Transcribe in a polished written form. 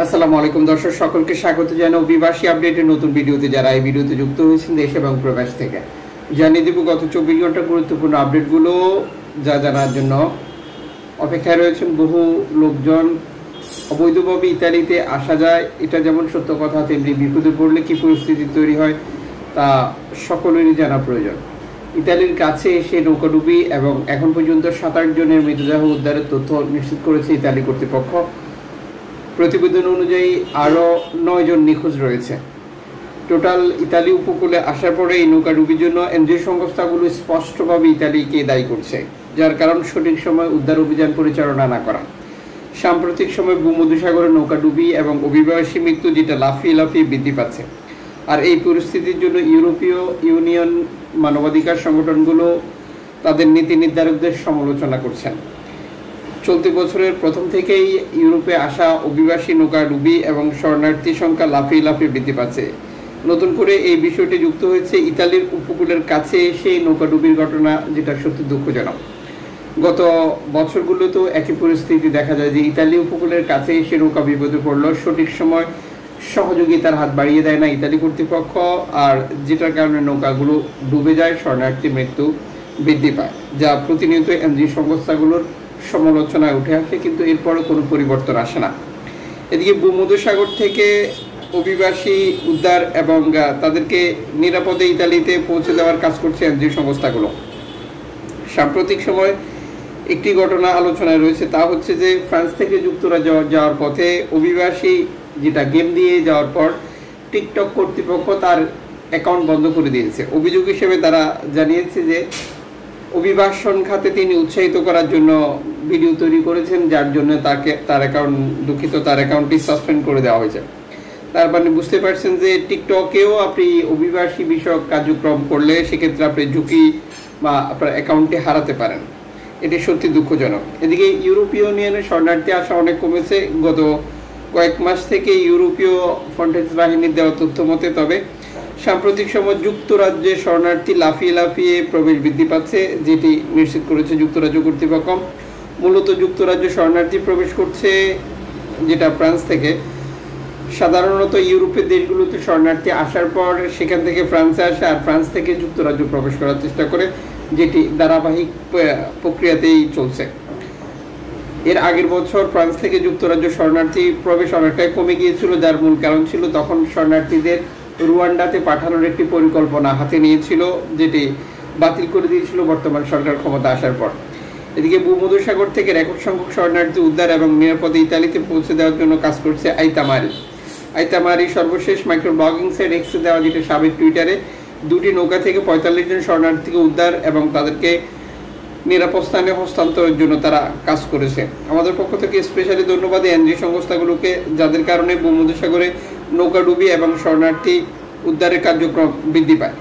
আসসালামু আলাইকুম দর্শক সকলকে স্বাগত জানাই অভিবাসী আপডেটের নতুন ভিডিওতে। যারা এই ভিডিওতে যুক্ত হয়েছেন দেশ এবং প্রবাস থেকে, জানিয়ে দেব গত 24 ঘন্টার গুরুত্বপূর্ণ আপডেটগুলো যা জানার জন্য অপেক্ষায় রয়েছেন বহু লোকজন। অবৈধভাবে ইতালিতে আসা যায়, এটা যেমন সত্য কথা, তেমনি বিপদে পড়লে কী পরিস্থিতি তৈরি হয় তা সকলেরই জানা প্রয়োজন। ইতালির কাছে এসে নৌকাডুবি এবং এখন পর্যন্ত 27 জনের মৃতদেহ উদ্ধারের তথ্য নিশ্চিত করেছে ইতালি কর্তৃপক্ষ। প্রতিবেদন অনুযায়ী আরও 9 জন নিখোঁজ রয়েছে। টোটাল ইতালি উপকূলে আসার পরে এই নৌকাডুবির জন্য এনজিও সংস্থাগুলো স্পষ্টভাবে ইতালিকে দায়ী করছে, যার কারণ সঠিক সময় উদ্ধার অভিযান পরিচালনা না করা। সাম্প্রতিক সময় ভূমধ্যসাগরে নৌকাডুবি এবং অভিবাসী মৃত্যু যেটা লাফিয়ে লাফিয়ে বৃদ্ধি পাচ্ছে। আর এই পরিস্থিতির জন্য ইউরোপীয় ইউনিয়ন মানবাধিকার সংগঠনগুলো তাদের নীতি নির্ধারকদের সমালোচনা করছেন। চলতি বছরের প্রথম থেকেই ইউরোপে আসা অভিবাসী নৌকাডুবি এবং শরণার্থী সংখ্যা লাফিয়ে লাফিয়ে বৃদ্ধি পাচ্ছে। নতুন করে এই বিষয়টি যুক্ত হয়েছে ইতালির উপকূলের কাছে এসে নৌকাডুবির ঘটনা, যেটা সত্যি দুঃখজনক। গত বছরগুলোতেও একই পরিস্থিতি দেখা যায় যে ইতালি উপকূলের কাছে এসে নৌকা বিপদে পড়ল, সঠিক সময় সহযোগিতার হাত বাড়িয়ে দেয় না ইতালি কর্তৃপক্ষ, আর যেটার কারণে নৌকাগুলো ডুবে যায়, শরণার্থী মৃত্যু বৃদ্ধি পায়, যা প্রতিনিয়ত এনজিও সংস্থাগুলোর সমালোচনায় উঠে আসে, কিন্তু এরপরও কোনো পরিবর্তন আসে না। এদিকে ভূমধ্যসাগর থেকে অভিবাসী উদ্ধার এবং তাদেরকে নিরাপদে ইতালিতে পৌঁছে দেওয়ার কাজ করছে এনজিও সংস্থাগুলো। সাম্প্রতিক সময় একটি ঘটনা আলোচনায় রয়েছে, তা হচ্ছে যে ফ্রান্স থেকে যুক্তরাজ্য যাওয়ার পথে অভিবাসী যেটা গেম দিয়ে যাওয়ার পর টিকটক কর্তৃপক্ষ তার অ্যাকাউন্ট বন্ধ করে দিয়েছে। অভিযোগ হিসেবে তারা জানিয়েছে যে অভিবাসন খাতে তিনি উৎসাহিত করার জন্য ভিডিও তৈরি করেছেন, যার জন্য তার অ্যাকাউন্টটি সাসপেন্ড করে দেওয়া হয়েছে। তার মানে বুঝতে পারছেন যে টিকটকেও আপনি অভিবাসী বিষয়ক কার্যক্রম করলে সেক্ষেত্রে আপনি ঝুঁকি বা আপনার অ্যাকাউন্টটি হারাতে পারেন। এটি সত্যি দুঃখজনক। এদিকে ইউরোপীয় ইউনিয়নের শরণার্থী আসা অনেক কমেছে গত কয়েক মাস থেকে ইউরোপীয় ফ্রন্টেক্স বাহিনীর দেওয়া তথ্য মতে। তবে সাম্প্রতিক সময় যুক্তরাজ্যে শরণার্থী লাফিয়ে লাফিয়ে প্রবেশ বৃদ্ধি পাচ্ছে, যেটি নিশ্চিত করেছে যুক্তরাজ্য কর্তৃপক্ষ। মূলত যুক্তরাজ্য শরণার্থী প্রবেশ করছে যেটা ফ্রান্স থেকে। সাধারণত ইউরোপের দেশগুলোতে শরণার্থী আসার পর সেখান থেকে ফ্রান্সে আসে আর ফ্রান্স থেকে যুক্তরাজ্য প্রবেশ করার চেষ্টা করে, যেটি ধারাবাহিক প্রক্রিয়াতেই চলছে। এর আগের বছর ফ্রান্স থেকে যুক্তরাজ্য শরণার্থী প্রবেশ অনেকটাই কমে গিয়েছিল, যার মূল কারণ ছিল তখন শরণার্থীদের রুয়ান্ডাতে পাঠানোর একটি পরিকল্পনা হাতে নিয়েছিল, যেটি বাতিল করে দিয়েছিল বর্তমান সরকার ক্ষমতা আসার পর। এদিকে ভূমধ্যসাগর থেকে রেকর্ড সংখ্যক শরণার্থী উদ্ধার এবং নিরাপদে ইতালিতে পৌঁছে দেওয়ার জন্য কাজ করছে আইতামারি। সর্বশেষ মাইক্রো ব্লগিং সাইট এক্সে দেওয়া যেটা সাবেক টুইটারে 2টি নৌকা থেকে 45 জন শরণার্থীকে উদ্ধার এবং তাদেরকে নিরাপদ স্থানে হস্তান্তরের জন্য তারা কাজ করেছে। আমাদের পক্ষ থেকে স্পেশালি ধন্যবাদ এনজিও সংস্থাগুলোকে, যাদের কারণে ভূমধ্যসাগরে নৌকাডুবি এবং শরণার্থী উদ্ধারের কার্যক্রম বৃদ্ধি পায়।